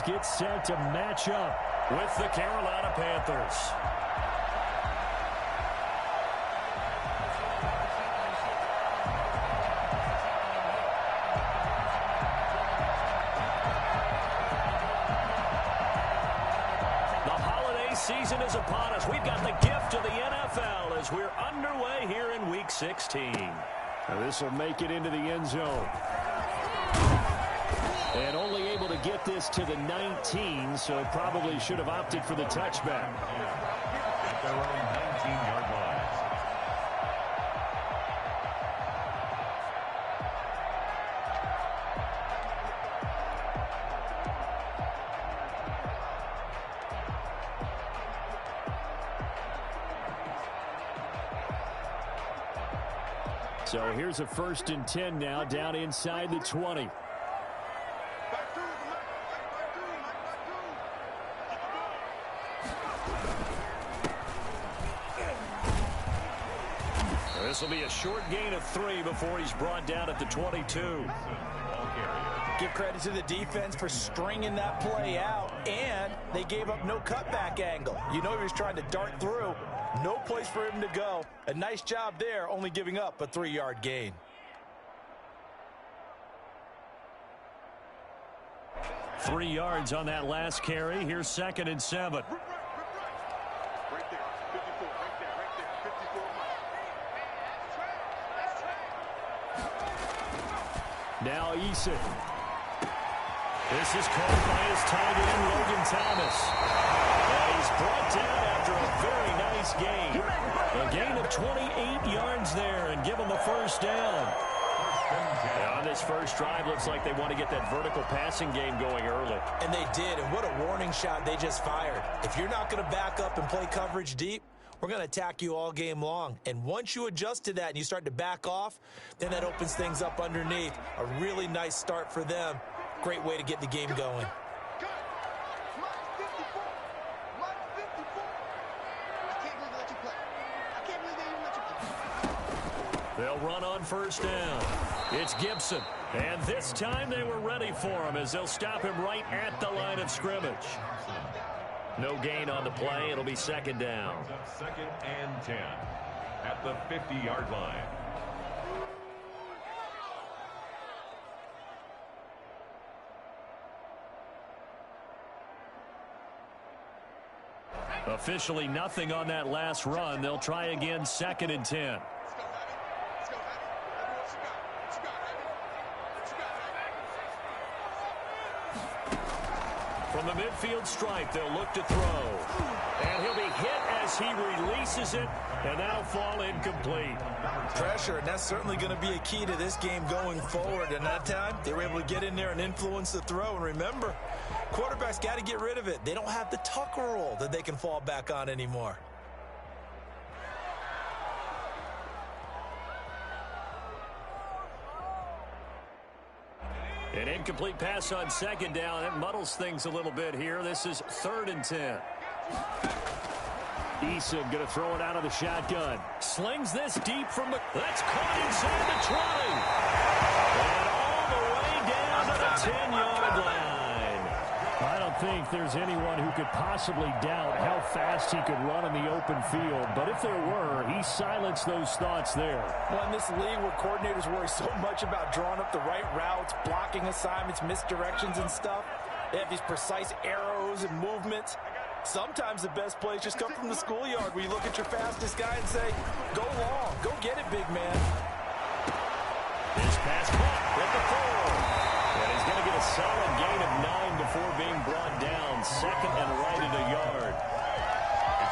get set to match up with the Carolina Panthers. Season is upon us. We've got the gift of the NFL as we're underway here in Week 16. Now this will make it into the end zone. And only able to get this to the 19, so probably should have opted for the touchback. At their own 19-yard line. So here's a 1st and 10 now, down inside the 20. This will be a short gain of 3 before he's brought down at the 22. Give credit to the defense for stringing that play out, and they gave up no cutback angle. You know he was trying to dart through. No place for him to go. A nice job there, only giving up a 3-yard gain. Three yards on that last carry. Here's 2nd and 7. Right there, 54, right there, 54. Now Eason. This is called by his tight end, Logan Thomas. And he's brought down after a very nice gain. A gain of 28 yards there and give him the 1st down. Yeah, on this first drive, looks like they want to get that vertical passing game going early. And they did, and what a warning shot they just fired. If you're not going to back up and play coverage deep, we're going to attack you all game long. And once you adjust to that and you start to back off, then that opens things up underneath. A really nice start for them. Great way to get the game going. They'll run on 1st down. It's Gibson. And this time they were ready for him as they'll stop him right at the line of scrimmage. No gain on the play. It'll be 2nd down. 2nd and 10 at the 50-yard line. Officially nothing on that last run. They'll try again 2nd and 10. From the midfield stripe, they'll look to throw. And he'll be hit as he releases it, and that'll fall incomplete. Pressure, and that's certainly going to be a key to this game going forward. And that time, they were able to get in there and influence the throw. And remember, quarterbacks got to get rid of it. They don't have the tuck roll that they can fall back on anymore. An incomplete pass on 2nd down. It muddles things a little bit here. This is 3rd and 10. Eason going to throw it out of the shotgun. Slings this deep from the... That's caught inside the 20. And all the way down to the 10-yard line. I don't think there's anyone who could possibly doubt how fast he could run in the open field. But if there were, he silenced those thoughts there. Well, in this league where coordinators worry so much about drawing up the right routes, blocking assignments, misdirections and stuff, they have these precise arrows and movements. Sometimes the best plays just come from the schoolyard where you look at your fastest guy and say, go long, go get it, big man. This pass caught at the 4. And he's going to get a solid gain of 9 before being brought down. 2nd and right at a yard.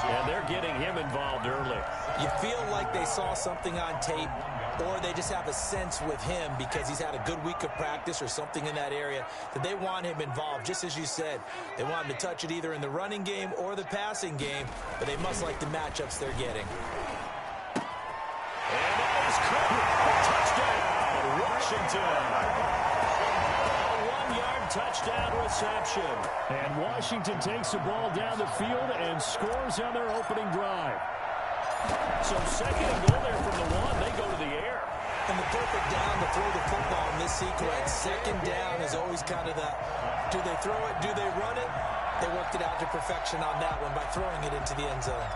And they're getting him involved early. You feel like they saw something on tape, or they just have a sense with him because he's had a good week of practice or something in that area that they want him involved. Just as you said, they want him to touch it either in the running game or the passing game, but they must like the matchups they're getting. And that is caught. Touchdown, Washington. Touchdown reception. And Washington takes the ball down the field and scores on their opening drive. So 2nd and goal there from the 1. They go to the air. And the perfect down to throw the football in this sequence. Second down is always kind of the, do they throw it, do they run it? They worked it out to perfection on that one by throwing it into the end zone.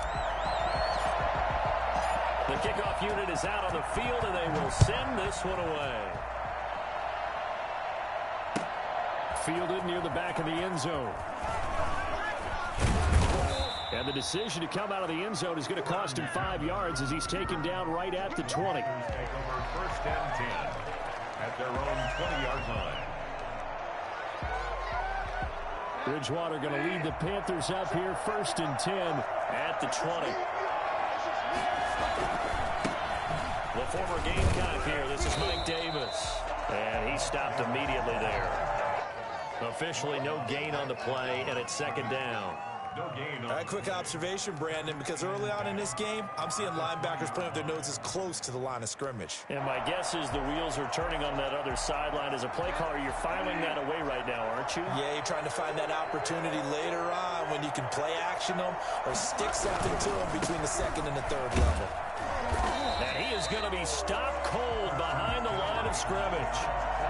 The kickoff unit is out on the field, and they will send this one away. Fielded near the back of the end zone. And the decision to come out of the end zone is going to cost him 5 yards as he's taken down right at the 20. Take over first and 10 at their own 20-yard line. Bridgewater going to lead the Panthers up here, first and 10 at the 20. The former Gamecock here. This is Mike Davis. And he stopped immediately there. Officially no gain on the play, and it's second down. No gain on. A quick observation, Brandon, because early on in this game, I'm seeing linebackers playing with their noses close to the line of scrimmage. And my guess is the wheels are turning on that other sideline. As a play caller, you're filing that away right now, aren't you? Yeah, you're trying to find that opportunity later on when you can play action them or stick something to them between the second and the third level. And he is going to be stopped cold behind the line of scrimmage.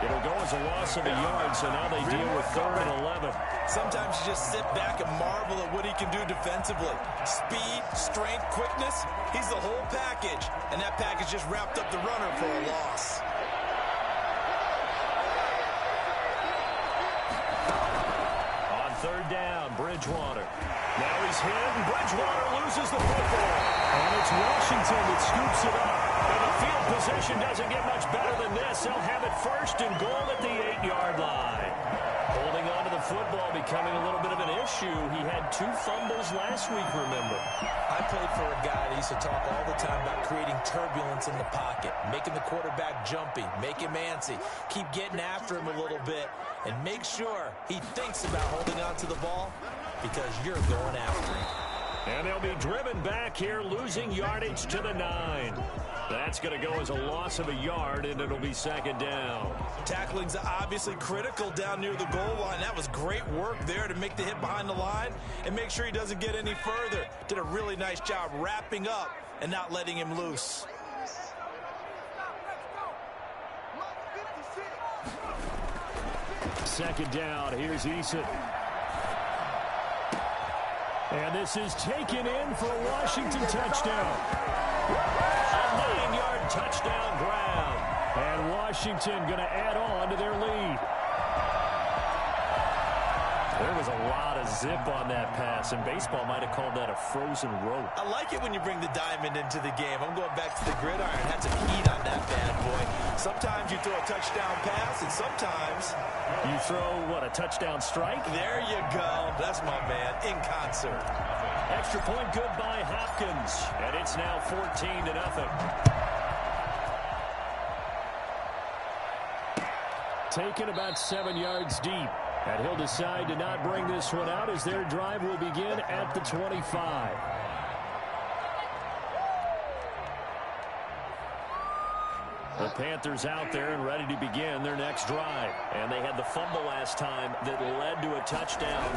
It'll go as a loss of a yard, so now they deal with 3rd and 11. Sometimes you just sit back and marvel at what he can do defensively. Speed, strength, quickness, he's the whole package. And that package just wrapped up the runner for a loss. On 3rd down, Bridgewater. Now he's hit, and Bridgewater loses the football. And it's Washington that scoops it up. And the field position doesn't get much better than this. They'll have it 1st and goal at the 8-yard line. Holding on to the football becoming a little bit of an issue. He had 2 fumbles last week, remember. I played for a guy that used to talk all the time about creating turbulence in the pocket, making the quarterback jumpy, make him antsy, keep getting after him a little bit, and make sure he thinks about holding on to the ball because you're going after him. And they'll be driven back here, losing yardage to the 9. That's going to go as a loss of a yard, and it'll be 2nd down. Tackling's obviously critical down near the goal line. That was great work there to make the hit behind the line and make sure he doesn't get any further. Did a really nice job wrapping up and not letting him loose. Second down, here's Eason. And this is taken in for a Washington touchdown. A 9-yard touchdown grab. And Washington going to add on to their lead. There was a lot of zip on that pass, and baseball might have called that a frozen rope. I like it when you bring the diamond into the game. I'm going back to the gridiron. Had some heat on that bad boy. Sometimes you throw a touchdown pass, and sometimes you throw, what, a touchdown strike? There you go. That's my man, in concert. Extra point good by Hopkins, and it's now 14-0. Taken about 7 yards deep. And he'll decide to not bring this one out as their drive will begin at the 25. The Panthers out there and ready to begin their next drive. And they had the fumble last time that led to a touchdown.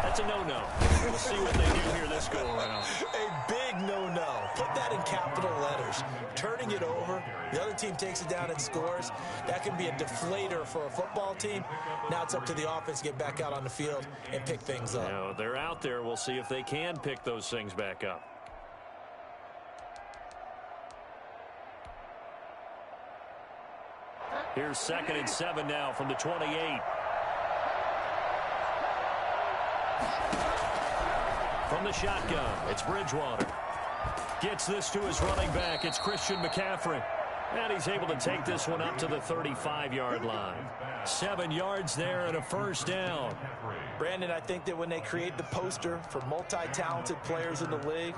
That's a no-no. We'll see what they do here this go-around. A big no-no. Put that in capital letters. Turning it over, the other team takes it down and scores. That can be a deflator for a football team. Now it's up to the offense to get back out on the field and pick things up. Now, they're out there. We'll see if they can pick those things back up. Here's 2nd and 7 now from the 28. From the shotgun, it's Bridgewater. Gets this to his running back. It's Christian McCaffrey. And he's able to take this one up to the 35-yard line. 7 yards there and a 1st down. Brandon, I think that when they create the poster for multi-talented players in the league,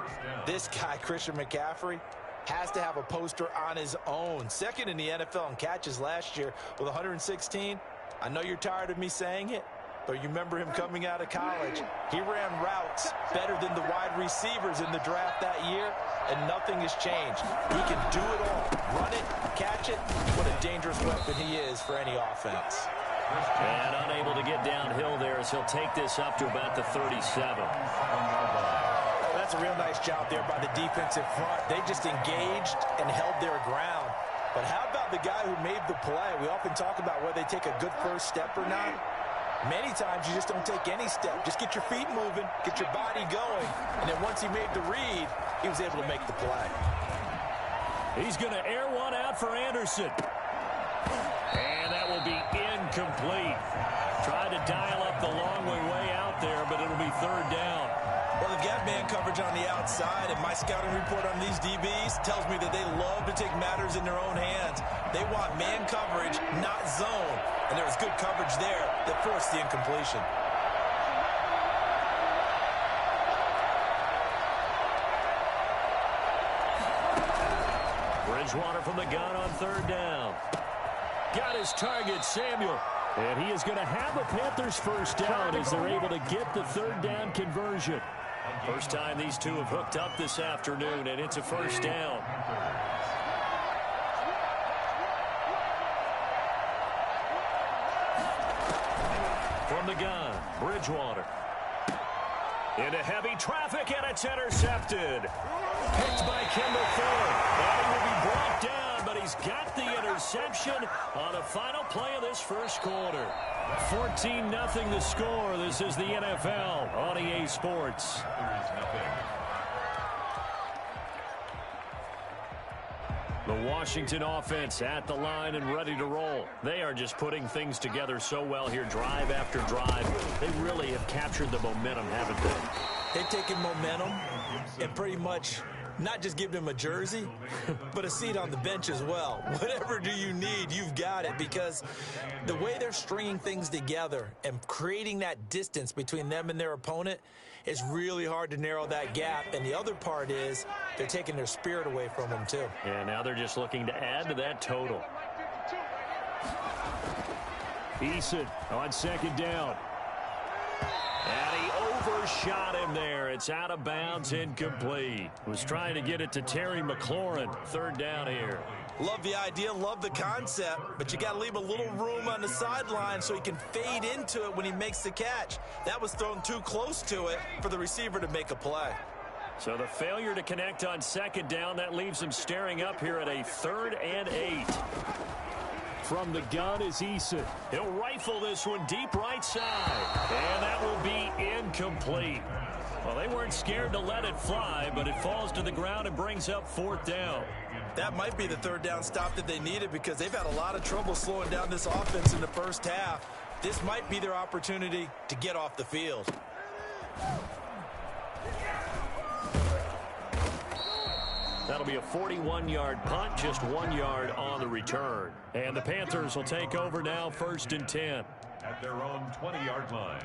this guy, Christian McCaffrey, has to have a poster on his own. 2nd in the NFL in catches last year with 116. I know you're tired of me saying it, but you remember him coming out of college. He ran routes better than the wide receivers in the draft that year, and nothing has changed. He can do it all. Run it, catch it. What a dangerous weapon he is for any offense. And unable to get downhill there as he'll take this up to about the 37. That's a real nice job there by the defensive front. They just engaged and held their ground. But how about the guy who made the play? We often talk about whether they take a good first step or not. Many times you just don't take any step. Just get your feet moving, get your body going, and then once he made the read, he was able to make the play. He's going to air one out for Anderson. And that will be incomplete. Tried to dial up the long way out there, but it'll be third down. Well, they've got man coverage on the outside, and my scouting report on these DBs tells me that they love to take matters in their own hands. They want man coverage, not zone. And there was good coverage there that forced the incompletion. Bridgewater from the gun on third down. Got his target, Samuel. And he is going to have the Panthers first down as they're able to get the third down conversion. First time these two have hooked up this afternoon, and it's a first down. From the gun, Bridgewater. Into heavy traffic, and it's intercepted. Picked by Kendall Ford. And he will be brought down, but he's got the interception on the final play of this first quarter. 14-0 the score. This is the NFL on EA Sports. The Washington offense at the line and ready to roll. They are just putting things together so well here, drive after drive. They really have captured the momentum, haven't they? They've taken momentum and pretty much not just given him a jersey, but a seat on the bench as well. Whatever do you need, you've got it, because the way they're stringing things together and creating that distance between them and their opponent is really hard to narrow that gap. And the other part is they're taking their spirit away from them, too. And now they're just looking to add to that total. Eason on second down. And he overshot him there. It's out of bounds, incomplete. Was trying to get it to Terry McLaurin. Third down here. Love the idea, love the concept, but you got to leave a little room on the sideline so he can fade into it when he makes the catch. That was thrown too close to it for the receiver to make a play. So the failure to connect on second down, that leaves him staring up here at a 3rd and 8. From the gun is Eason. He'll rifle this one deep right side. And that will be incomplete. Well, they weren't scared to let it fly, but it falls to the ground and brings up 4th down. That might be the 3rd down stop that they needed, because they've had a lot of trouble slowing down this offense in the first half. This might be their opportunity to get off the field. That'll be a 41-yard punt, just 1 yard on the return. And the Panthers will take over now, 1st and 10. At their own 20-yard line.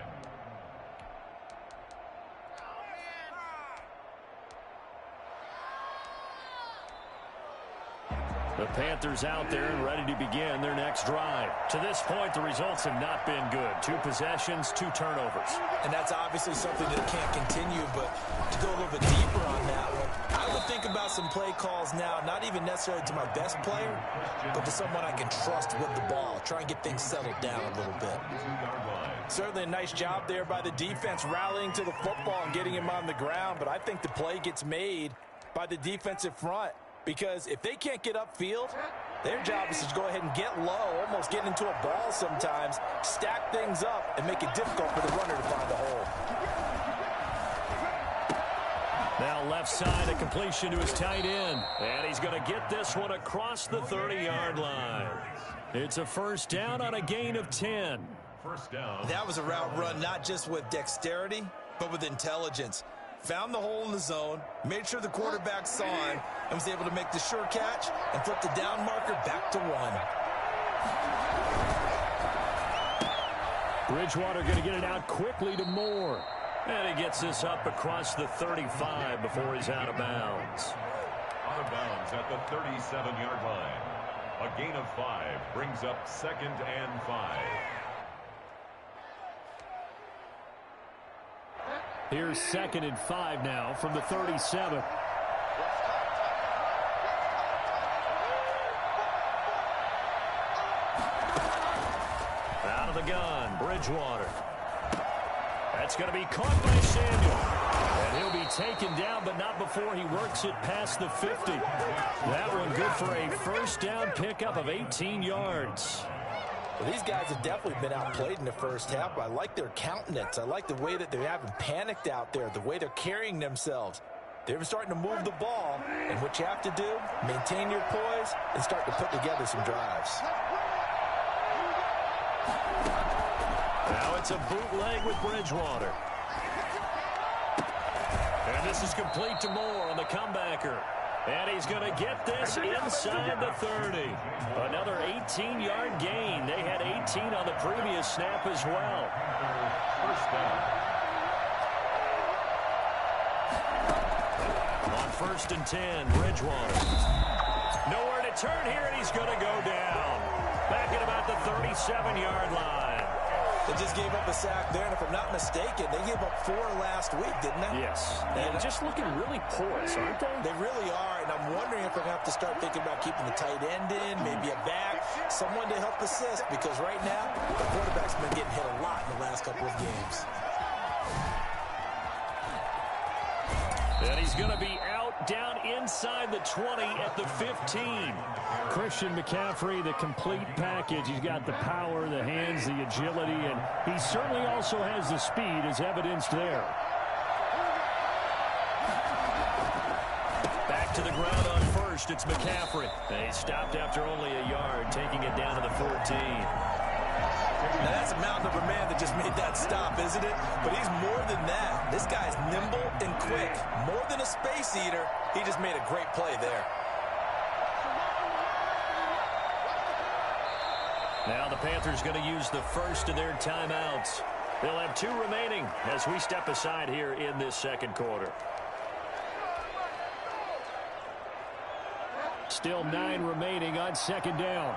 The Panthers out there and ready to begin their next drive. To this point, the results have not been good. 2 possessions, 2 turnovers. And that's obviously something that can't continue, but to go a little bit deeper on that one, I would think about some play calls now, not even necessarily to my best player, but to someone I can trust with the ball. Try and get things settled down a little bit. Certainly a nice job there by the defense, rallying to the football and getting him on the ground, but I think the play gets made by the defensive front. Because if they can't get upfield, their job is to go ahead and get low, almost get into a ball sometimes, stack things up, and make it difficult for the runner to find the hole. Now left side, a completion to his tight end. And he's going to get this one across the 30-yard line. It's a 1st down on a gain of 10. First down. That was a route run not just with dexterity, but with intelligence. Found the hole in the zone, made sure the quarterback saw him, and was able to make the sure catch and flip the down marker back to 1. Bridgewater going to get it out quickly to Moore. And he gets this up across the 35 before he's out of bounds. Out of bounds at the 37-yard line. A gain of 5 brings up 2nd and 5. Here's 2nd and 5 now from the 37. Out of the gun, Bridgewater. That's going to be caught by Samuel. And he'll be taken down, but not before he works it past the 50. That one good for a first down pickup of 18 yards. Well, these guys have definitely been outplayed in the first half. I like their countenance. I like the way that they haven't panicked out there, the way they're carrying themselves. They're starting to move the ball, and what you have to do, maintain your poise and start to put together some drives. Now it's a bootleg with Bridgewater. And this is complete to Moore on the comebacker. And he's going to get this inside the 30. Another 18-yard gain. They had 18 on the previous snap as well. First down. On 1st and 10, Bridgewater. Nowhere to turn here, and he's going to go down. Back at about the 37-yard line. They just gave up a sack there, and if I'm not mistaken, they gave up 4 last week, didn't they? Yes. And just looking really porous, aren't they? They really are, and I'm wondering if they're going to have to start thinking about keeping the tight end in, maybe a back, someone to help assist, because right now, the quarterback's been getting hit a lot in the last couple of games. And he's going to be out down inside the 20 at the 15. Christian McCaffrey, the complete package. He's got the power, the hands, the agility, and he certainly also has the speed as evidenced there. Back to the ground on 1st. It's McCaffrey. And he stopped after only a yard, taking it down to the 14. Now, that's a mountain of a man that just made that stop, isn't it? But he's more than that. This guy's nimble and quick. More than a space eater, he just made a great play there. Now the Panthers going to use the first of their timeouts. They'll have 2 remaining as we step aside here in this second quarter. Still 9 remaining on 2nd down.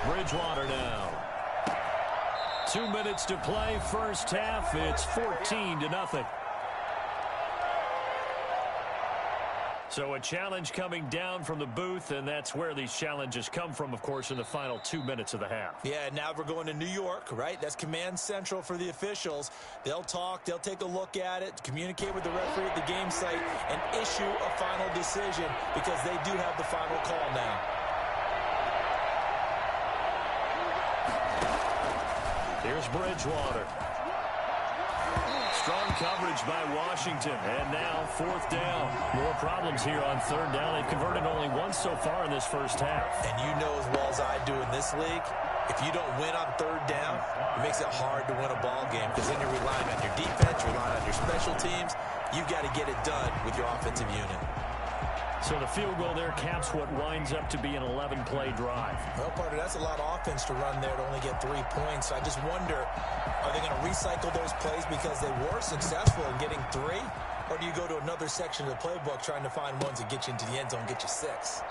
Bridgewater now. 2 minutes to play, first half. It's 14-0. So a challenge coming down from the booth, and that's where these challenges come from, of course, in the final 2 minutes of the half. Yeah, now we're going to New York, right? That's command central for the officials. They'll talk, they'll take a look at it, communicate with the referee at the game site, and issue a final decision because they do have the final call now. Here's Bridgewater. Strong coverage by Washington. And now 4th down. More problems here on 3rd down. They've converted only once so far in this first half. And you know as well as I do in this league, if you don't win on 3rd down, it makes it hard to win a ball game because then you're relying on your defense, you're relying on your special teams. You've got to get it done with your offensive unit. So the field goal there caps what winds up to be an 11-play drive. Well, partner, that's a lot of offense to run there to only get 3 points. I just wonder, are they going to recycle those plays because they were successful in getting 3? Or do you go to another section of the playbook trying to find ones that get you into the end zone, get you 6?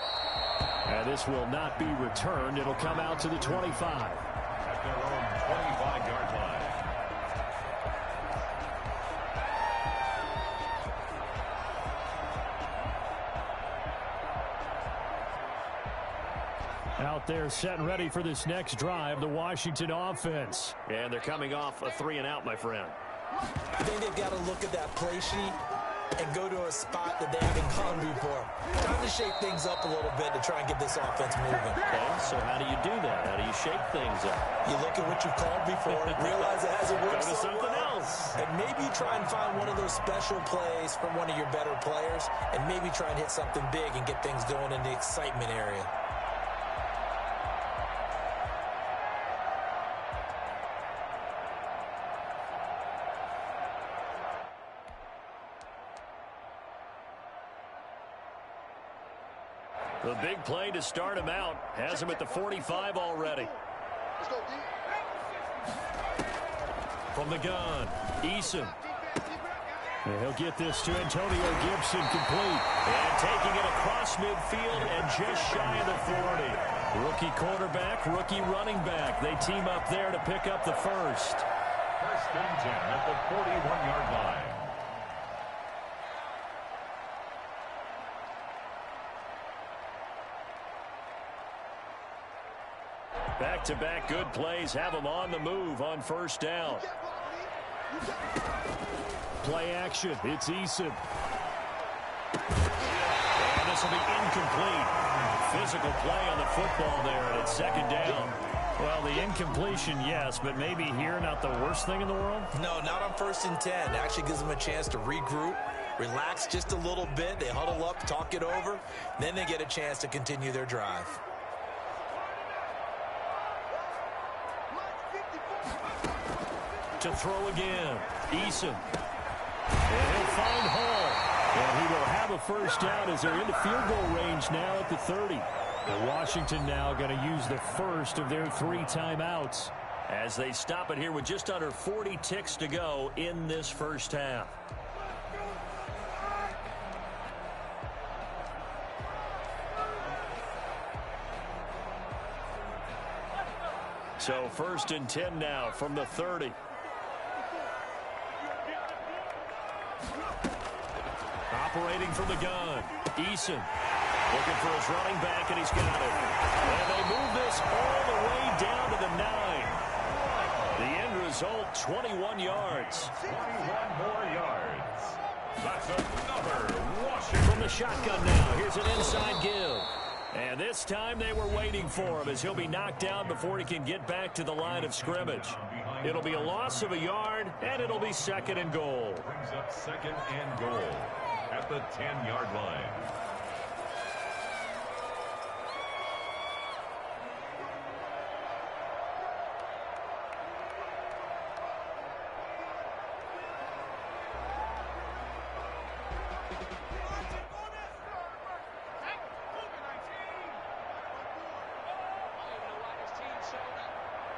And this will not be returned. It'll come out to the 25. At their own 25-yard line. Out there set and ready for this next drive, the Washington offense. And they're coming off a 3-and-out, my friend. I think they've got to look at that play sheet and go to a spot that they haven't gone before. Trying to shake things up a little bit to try and get this offense moving. Okay, so how do you do that? How do you shake things up? You look at what you've called before, realize it hasn't worked Go to so something well, else. and maybe try and find one of those special plays from one of your better players, and maybe try and hit something big and get things going in the excitement area. The big play to start him out. Has him at the 45 already. Let's go, D. From the gun, Eason. And he'll get this to Antonio Gibson complete. And taking it across midfield and just shy of the 40. Rookie quarterback, rookie running back. They team up there to pick up the first. 1st and 10 at the 41-yard line. Back-to-back good plays have him on the move on first down. Play action. It's Eason. And this will be incomplete. Physical play on the football there, and it's second down. Well, the incompletion, yes, but maybe here not the worst thing in the world? No, not on 1st and 10. It actually gives them a chance to regroup, relax just a little bit. They huddle up, talk it over. Then they get a chance to continue their drive. To throw again. Eason. And he'll find Hall. And he will have a first down as they're into field goal range now at the 30. And Washington now going to use the first of their 3 timeouts as they stop it here with just under 40 ticks to go in this first half. So 1st and 10 now from the 30. Operating from the gun. Eason looking for his running back, and he's got it. And they move this all the way down to the 9. The end result, 21 yards. 21 more yards. That's another Washington. From the shotgun now, here's an inside give. And this time they were waiting for him as he'll be knocked down before he can get back to the line of scrimmage. It'll be a loss of a yard, and it'll be 2nd and goal. Brings up 2nd and goal at the 10-yard line.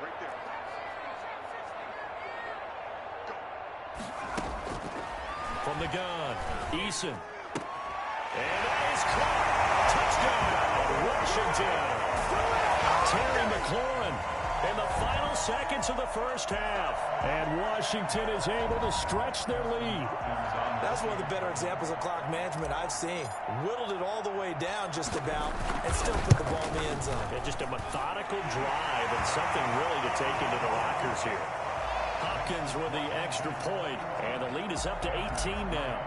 Right there. From the gun, Eason. And that is caught. Touchdown, Washington. Terry McLaurin in the final seconds of the first half. And Washington is able to stretch their lead. That's one of the better examples of clock management I've seen. Whittled it all the way down just about and still put the ball in the end zone. And just a methodical drive and something really to take into the lockers here. Hopkins with the extra point, and the lead is up to 18 now.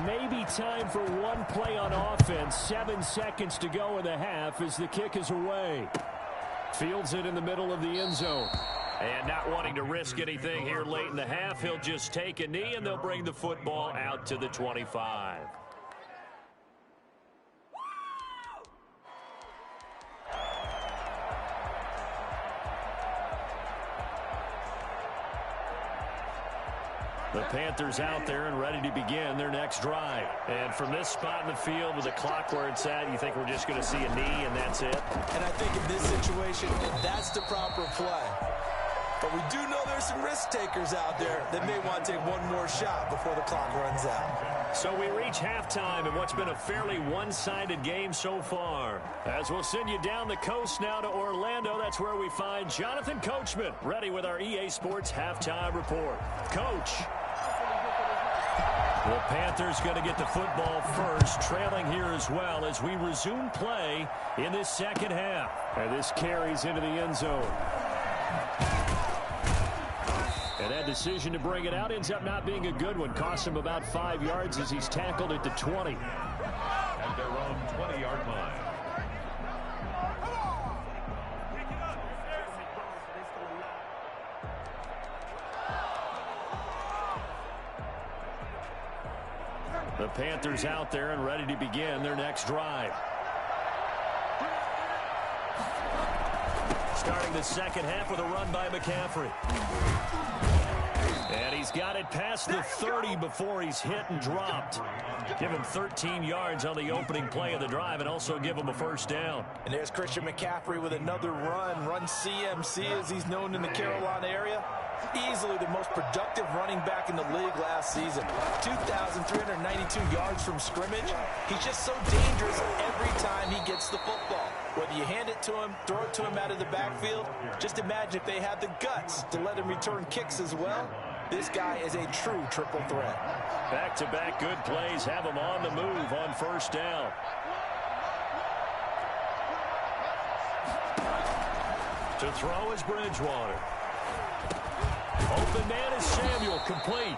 Maybe time for one play on offense. 7 seconds to go in the half as the kick is away. Fields it in the middle of the end zone. And not wanting to risk anything here late in the half, he'll just take a knee, and they'll bring the football out to the 25. The Panthers out there and ready to begin their next drive. And from this spot in the field with the clock where it's at, you think we're just going to see a knee and that's it? And I think in this situation, that's the proper play. But we do know there's some risk takers out there that may want to take one more shot before the clock runs out. So we reach halftime in what's been a fairly one-sided game so far. As we'll send you down the coast now to Orlando, that's where we find Jonathan Coachman, ready with our EA Sports halftime report. Coach. The Panthers going to get the football first, trailing here as well as we resume play in this second half. And this carries into the end zone. And that decision to bring it out ends up not being a good one. Costs him about 5 yards as he's tackled at the 20. At their own 20-yard line. The Panthers out there and ready to begin their next drive. Starting the second half with a run by McCaffrey. And he's got it past the 30 before he's hit and dropped. Give him 13 yards on the opening play of the drive and also give him a first down. And there's Christian McCaffrey with another run CMC as he's known in the Carolina area. Easily the most productive running back in the league last season. 2,392 yards from scrimmage. He's just so dangerous every time he gets the football. Whether you hand it to him, throw it to him out of the backfield, just imagine if they had the guts to let him return kicks as well. This guy is a true triple threat. Back-to-back good plays have him on the move on first down. To throw is Bridgewater. Open man is Samuel, complete.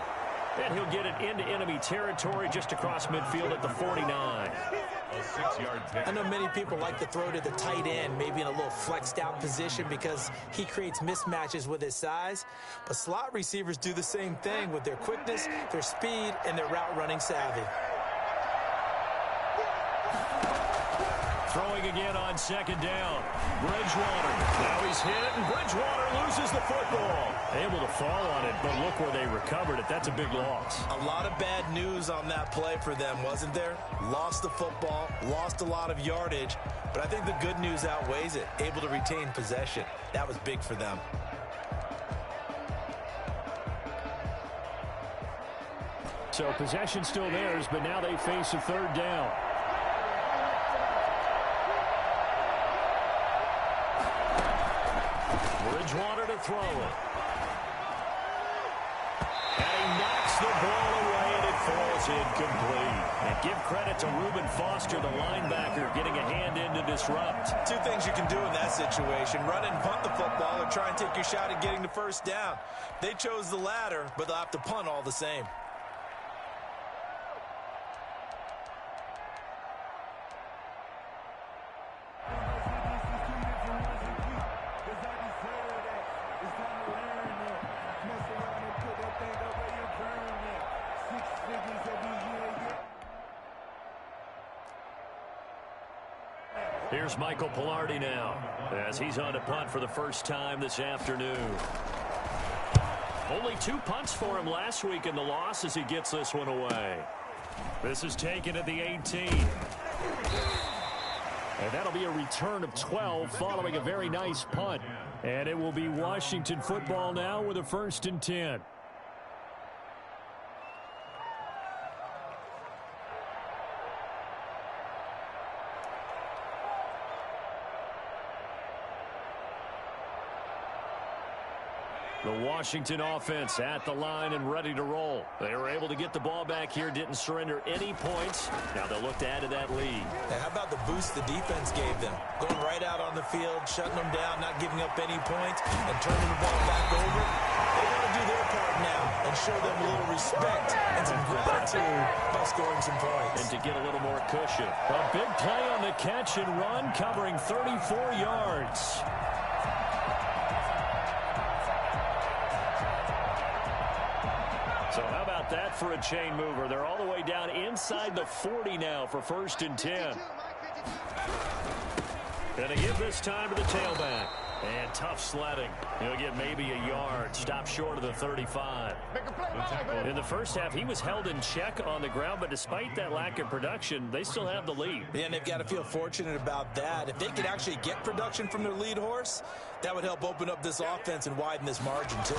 And he'll get it into enemy territory just across midfield at the 49. A 6-yard pick. I know many people like to throw to the tight end, maybe in a little flexed out position because he creates mismatches with his size. But slot receivers do the same thing with their quickness, their speed, and their route running savvy. Throwing again on second down. Bridgewater. Now he's hit, and Bridgewater loses the football. Able to fall on it, but look where they recovered it. That's a big loss. A lot of bad news on that play for them, wasn't there? Lost the football, lost a lot of yardage, but I think the good news outweighs it. Able to retain possession. That was big for them. So possession still theirs, but now they face a third down. Bridgewater to throw it. And he knocks the ball away, and it falls incomplete. And give credit to Reuben Foster, the linebacker, getting a hand in to disrupt. Two things you can do in that situation: run and punt the football, or try and take your shot at getting the first down. They chose the latter, but they'll have to punt all the same. Here's Michael Pilardi now, as he's on to punt for the first time this afternoon. Only 2 punts for him last week in the loss as he gets this one away. This is taken at the 18. And that'll be a return of 12 following a very nice punt. And it will be Washington football now with a 1st and 10. The Washington offense at the line and ready to roll. They were able to get the ball back here, didn't surrender any points. Now they'll look to add to that lead. Now, how about the boost the defense gave them? Going right out on the field, shutting them down, not giving up any points, and turning the ball back over. They want to do their part now and show them a little respect and some gratitude by scoring some points. And to get a little more cushion. A big play on the catch and run, covering 34 yards. So how about that for a chain mover? They're all the way down inside the 40 now for 1st and 10. Gonna give this time to the tailback. And tough sledding. He'll get maybe a yard. Stop short of the 35. In the first half, he was held in check on the ground, but despite that lack of production, they still have the lead. Yeah, and they've got to feel fortunate about that. If they could actually get production from their lead horse, that would help open up this offense and widen this margin, too.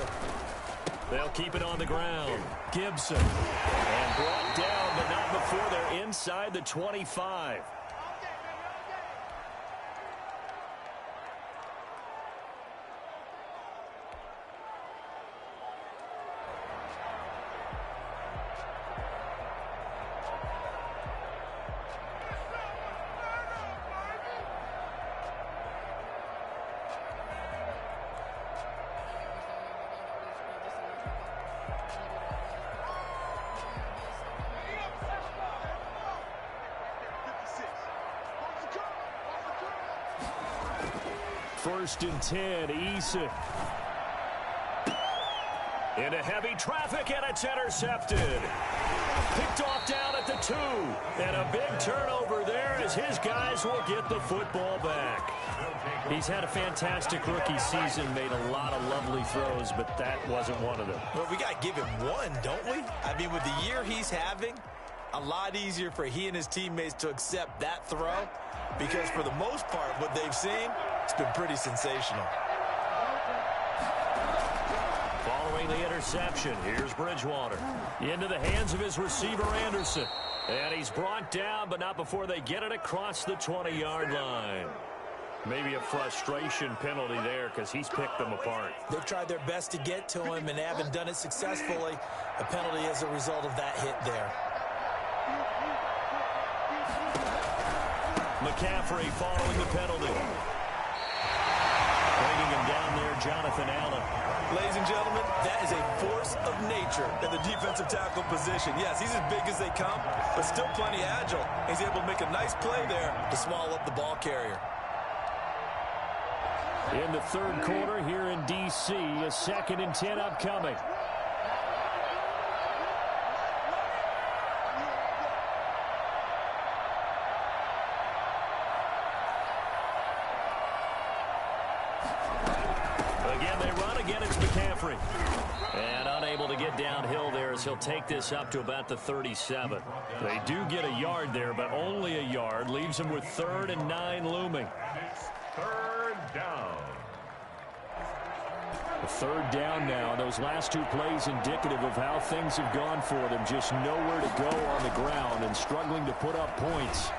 They'll keep it on the ground. Gibson. And brought down, but not before they're inside the 25. First and 10, Eason. Into heavy traffic, and it's intercepted. Picked off down at the 2. And a big turnover there as his guys will get the football back. He's had a fantastic rookie season, made a lot of lovely throws, but that wasn't one of them. Well, we got to give him one, don't we? I mean, with the year he's having, a lot easier for he and his teammates to accept that throw, because for the most part, what they've seen, it's been pretty sensational. Following the interception, here's Bridgewater. Into the hands of his receiver, Anderson. And he's brought down, but not before they get it across the 20-yard line. Maybe a frustration penalty there because he's picked them apart. They've tried their best to get to him and haven't done it successfully. A penalty as a result of that hit there. McCaffrey following the penalty. Bringing him of nature in the defensive tackle position. Yes, he's as big as they come, but still plenty agile. He's able to make a nice play there to swallow up the ball carrier. In the third quarter here in D.C., a 2nd and 10 upcoming. Again, they run. Again, it's McCaffrey. And unable to get downhill there as he'll take this up to about the 37. They do get a yard there, but only a yard. Leaves him with 3rd and 9 looming. It's 3rd down. A 3rd down now. Those last 2 plays indicative of how things have gone for them. Just nowhere to go on the ground and struggling to put up points.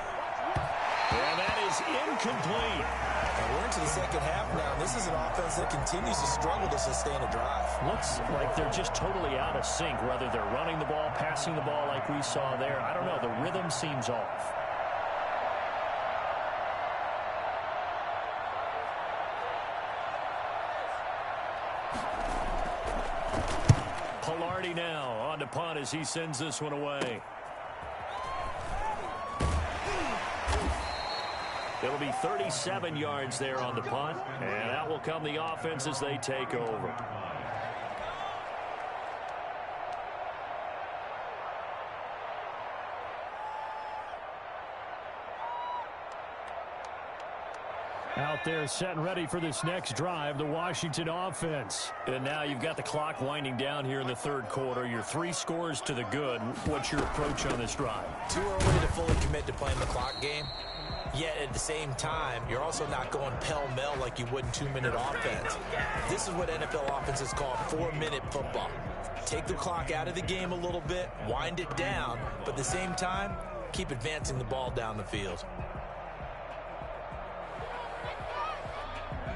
And that is incomplete. And we're into the second half now. This is an offense that continues to struggle to sustain a drive. Looks like they're just totally out of sync, whether they're running the ball, passing the ball like we saw there. I don't know. The rhythm seems off. Pilardi now on to punt as he sends this one away. It'll be 37 yards there on the punt, and out will come the offense as they take over. Out there set and ready for this next drive, the Washington offense. And now you've got the clock winding down here in the third quarter. You're 3 scores to the good. What's your approach on this drive? Too early to fully commit to playing the clock game. Yet at the same time, you're also not going pell-mell like you would in 2-minute offense. This is what NFL offenses call 4-minute football. Take the clock out of the game a little bit, wind it down, but at the same time, keep advancing the ball down the field.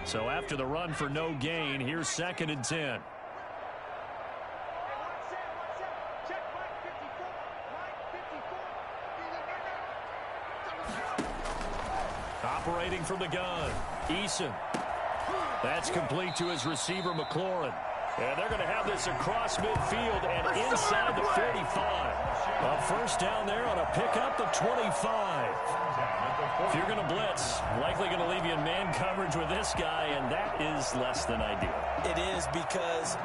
So after the run for no gain, here's 2nd and 10. Operating from the gun, Eason. That's complete to his receiver, McLaurin. And they're going to have this across midfield and inside the 45. A first down there on a pickup of 25. If you're going to blitz, likely going to leave you in man coverage with this guy, and that is less than ideal. It is, because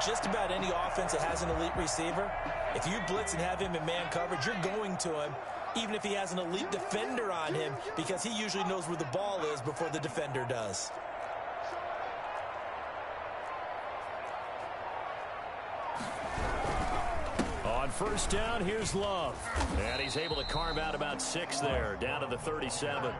just about any offense that has an elite receiver, if you blitz and have him in man coverage, you're going to him, even if he has an elite defender on him, because he usually knows where the ball is before the defender does. On first down, here's Love. And he's able to carve out about 6 there, down to the 37.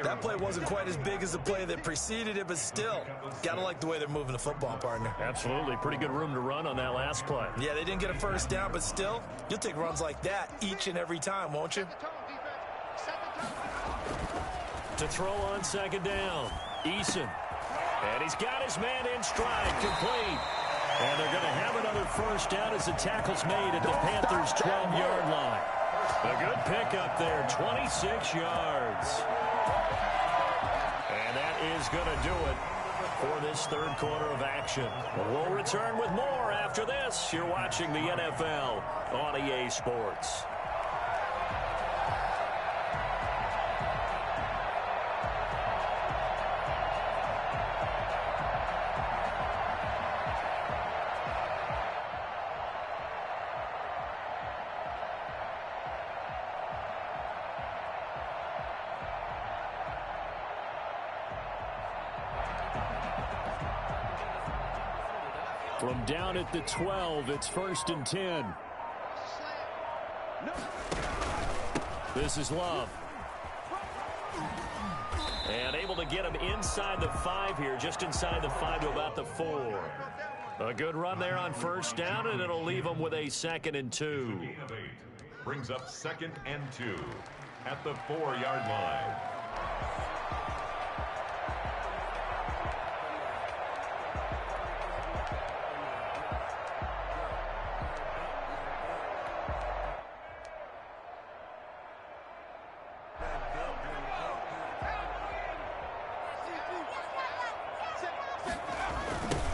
That play wasn't quite as big as the play that preceded it, but still, got to like the way they're moving the football, partner. Absolutely. Pretty good room to run on that last play. Yeah, they didn't get a first down, but still, you'll take runs like that each and every time, won't you? To throw on 2nd down, Eason. And he's got his man in stride, complete. And they're going to have another first down as the tackle's made at the Panthers' 12-yard line. A good pickup there, 26 yards. And that is going to do it for this third quarter of action. We'll return with more after this. You're watching the NFL on EA Sports. From down at the 12, it's 1st and 10. This is Love. And able to get him inside the 5 here, just inside the 5 to about the 4. A good run there on first down, and it'll leave him with a 2nd and 2. Brings up 2nd and 2 at the 4-yard line.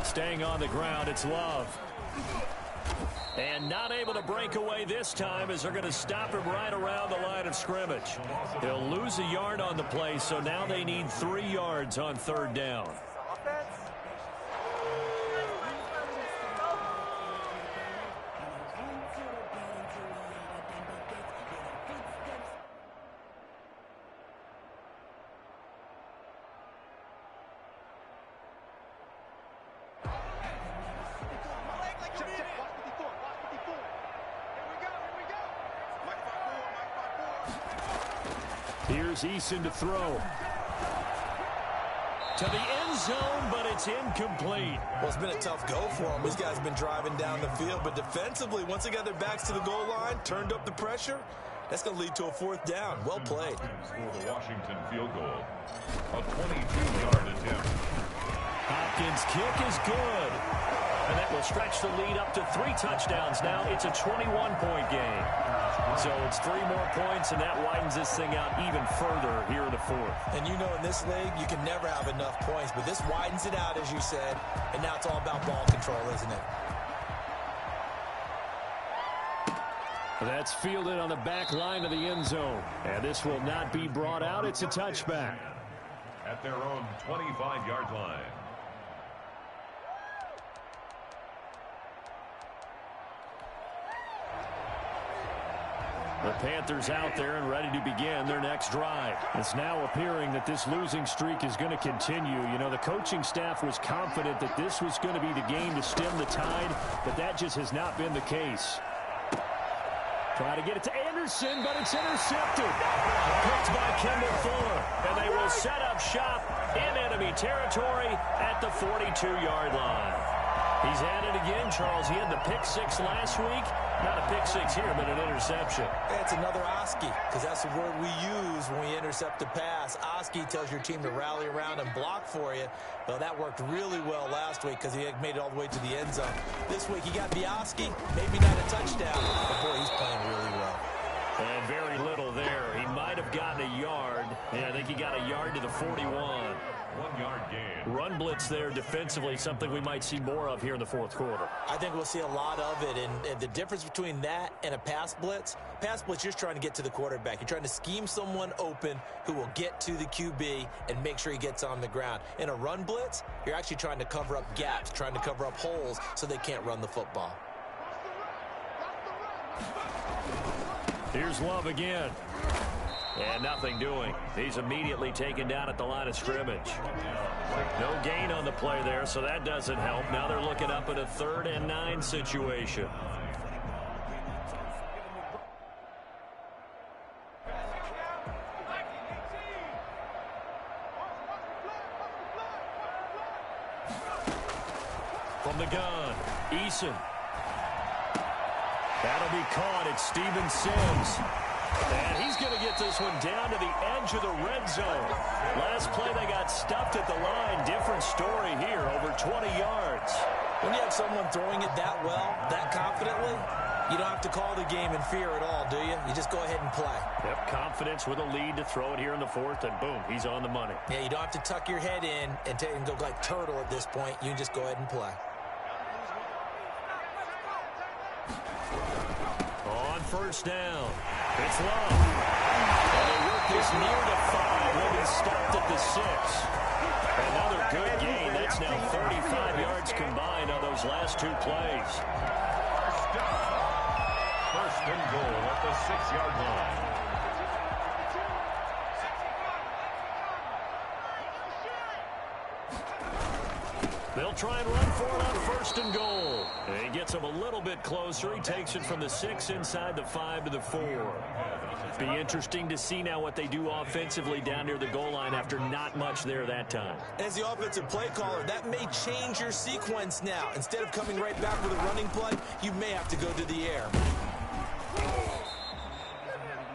Staying on the ground, it's Love. And not able to break away this time as they're going to stop him right around the line of scrimmage. He'll lose a yard on the play, so now they need 3 yards on 3rd down. Here's Eason to throw. To the end zone, but it's incomplete. Well, it's been a tough go for them. These guys have been driving down the field, but defensively, once they got their backs to the goal line, turned up the pressure, that's going to lead to a 4th down. Well played. For the Washington field goal, a 22-yard attempt. Hopkins' kick is good. And that will stretch the lead up to 3 touchdowns now. It's a 21-point game. So it's 3 more points, and that widens this thing out even further here in the 4th. And you know in this league, you can never have enough points, but this widens it out, as you said, and now it's all about ball control, isn't it? That's fielded on the back line of the end zone. And this will not be brought out. It's a touchback. At their own 25-yard line. The Panthers out there and ready to begin their next drive. It's now appearing that this losing streak is going to continue. You know, the coaching staff was confident that this was going to be the game to stem the tide, but that just has not been the case. Try to get it to Anderson, but it's intercepted. Picked by Kendall Fuller, and they will set up shop in enemy territory at the 42-yard line. He's at it again, Charles. He had the pick 6 last week. Not a pick 6 here, but an interception. It's another Oski, because that's the word we use when we intercept a pass. Oski tells your team to rally around and block for you. Well, that worked really well last week because he made it all the way to the end zone. This week he got the Oski, maybe not a touchdown, but boy, he's playing really well. And very little there. He might have gotten a yard. Yeah, I think he got a yard to the 41. 1-yard gain. Run blitz there defensively, something we might see more of here in the 4th quarter. I think we'll see a lot of it, and the difference between that and a pass blitz, you're just trying to get to the quarterback. You're trying to scheme someone open who will get to the QB and make sure he gets on the ground. In a run blitz, you're actually trying to cover up gaps, trying to cover up holes so they can't run the football. Here's Love again. And nothing doing. He's immediately taken down at the line of scrimmage. No gain on the play there, so that doesn't help. Now they're looking up at a 3rd and 9 situation. From the gun, Eason. That'll be caught. It's Steven Sims. And he's going to get this one down to the edge of the red zone. Last play, they got stuffed at the line. Different story here, over 20 yards. When you have someone throwing it that well, that confidently, you don't have to call the game in fear at all, do you? You just go ahead and play. Yep, confidence with a lead to throw it here in the 4th, and boom, he's on the money. Yeah, you don't have to tuck your head in and go like turtle at this point. You can just go ahead and play. On 1st down, it's Love. And they work this near the 5. Will be stopped at the 6. Another good gain. That's now 35 yards combined on those last 2 plays. First and goal at the 6-yard line. They'll try and run for it on 1st and goal. And he gets him a little bit closer. He takes it from the 6 inside the 5 to the 4. Be interesting to see now what they do offensively down near the goal line after not much there that time. As the offensive play caller, that may change your sequence now. Instead of coming right back with a running play, you may have to go to the air.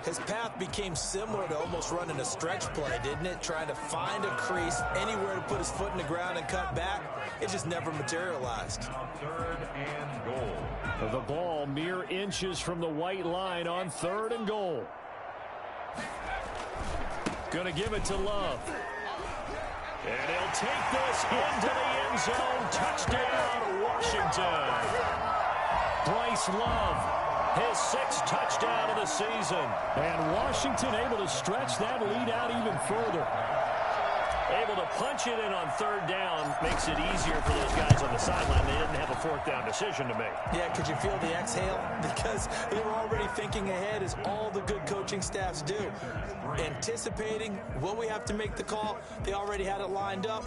His path became similar to almost running a stretch play, didn't it? Trying to find a crease, anywhere to put his foot in the ground and cut back. It just never materialized. 3rd and goal. The ball mere inches from the white line on 3rd and goal. Going to give it to Love. And he'll take this into the end zone. Touchdown, Washington. Bryce Love, his 6th touchdown of the season. And Washington able to stretch that lead out even further. Able to punch it in on 3rd down makes it easier for those guys on the sideline. They didn't have a 4th down decision to make. Yeah, could you feel the exhale? Because they were already thinking ahead, as all the good coaching staffs do. Anticipating, will we have to make the call? They already had it lined up,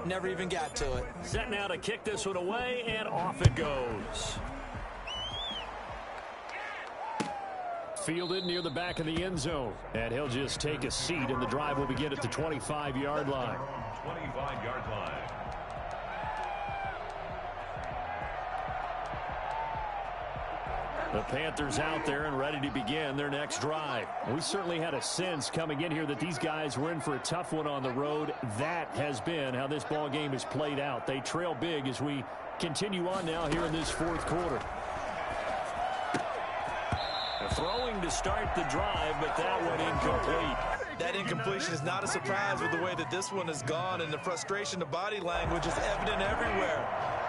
never even got to it. Set now to kick this one away, and off it goes. Fielded near the back of the end zone. And he'll just take a seat, and the drive will begin at the 25-yard line. 25-yard line. The Panthers out there and ready to begin their next drive. We certainly had a sense coming in here that these guys were in for a tough one on the road. That has been how this ball game has played out. They trail big as we continue on now here in this 4th quarter. Throwing to start the drive, but that one incomplete. That incompletion is not a surprise with the way that this one has gone, and the frustration, the body language is evident everywhere.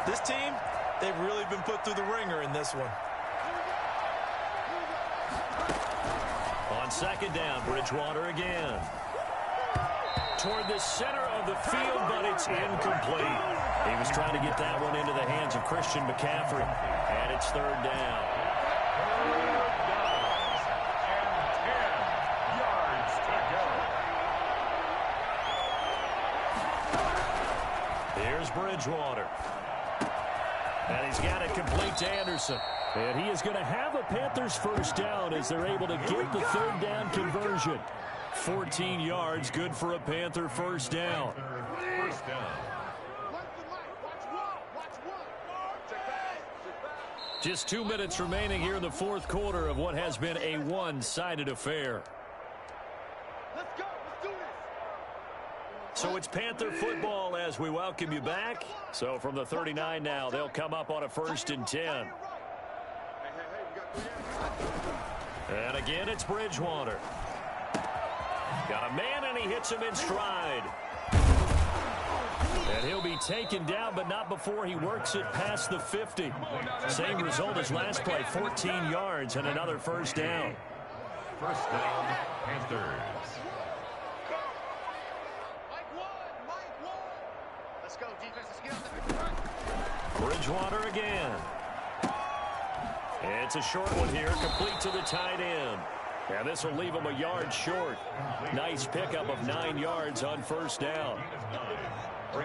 This team, they've really been put through the ringer in this one. On 2nd down, Bridgewater again. Toward the center of the field, but it's incomplete. He was trying to get that one into the hands of Christian McCaffrey, and it's 3rd down. Here's Bridgewater. And he's got it complete to Anderson. And he is going to have a Panthers 1st down as they're able to get the 3rd down conversion. 14 yards, good for a Panther 1st down. First down. Just 2 minutes remaining here in the 4th quarter of what has been a one-sided affair. Let's go. Let's do this. So it's Panther football as we welcome you back. So from the 39 now, they'll come up on a 1st and 10. And again, it's Bridgewater. Got a man, and he hits him in stride. And he'll be taken down, but not before he works it past the 50. Same result as last play, 14 yards and another 1st down. First down, Panthers. Let's go, defense. Let's get out there. Bridgewater again. It's a short one here, complete to the tight end. And this will leave him a yard short. Nice pickup of 9 yards on 1st down.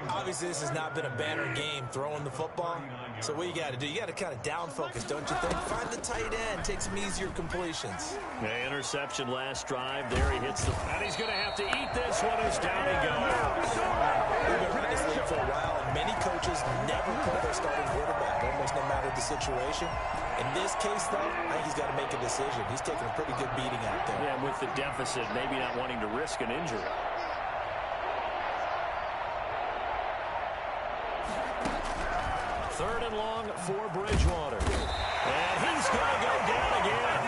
Obviously, this has not been a banner game throwing the football. So what you got to do, you got to kind of down focus, don't you think? Find the tight end, take some easier completions. The interception last drive. There he hits the... And he's going to have to eat this one as down he goes. We've been running this league for a while, and many coaches never play their starting quarterback, almost no matter the situation. In this case, though, I think he's got to make a decision. He's taking a pretty good beating out there. Yeah, with the deficit, maybe not wanting to risk an injury. Third and long for Bridgewater. And he's going to go down again.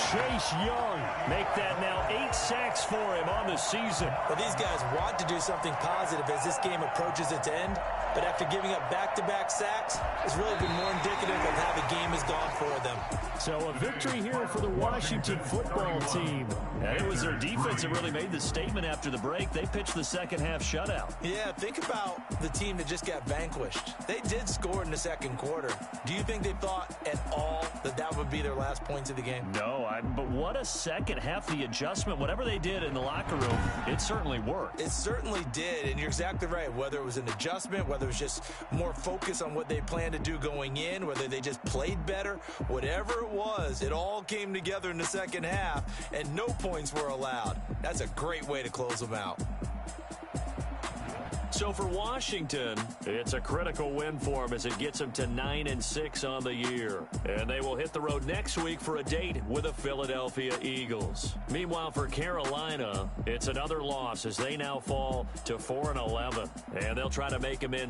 Chase Young make that now 8 sacks for him on the season. Well, these guys want to do something positive as this game approaches its end, but after giving up back-to-back sacks, it's really been more indicative of how the game has gone for them. So a victory here for the Washington football team. And it was their defense that really made the statement after the break. They pitched the second half shutout. Yeah, think about the team that just got vanquished. They did score in the 2nd quarter. Do you think they thought at all that that would be their last points of the game? No, but what a second half. The adjustment, whatever they did in the locker room, it certainly worked. It certainly did, and you're exactly right. Whether it was an adjustment, whether it was just more focus on what they planned to do going in, whether they just played better, whatever it was, it all came together in the second half, and no points were allowed. That's a great way to close them out. So for Washington, it's a critical win for them as it gets them to 9-6 on the year. And they will hit the road next week for a date with the Philadelphia Eagles. Meanwhile, for Carolina, it's another loss as they now fall to 4-11. And they'll try to make them in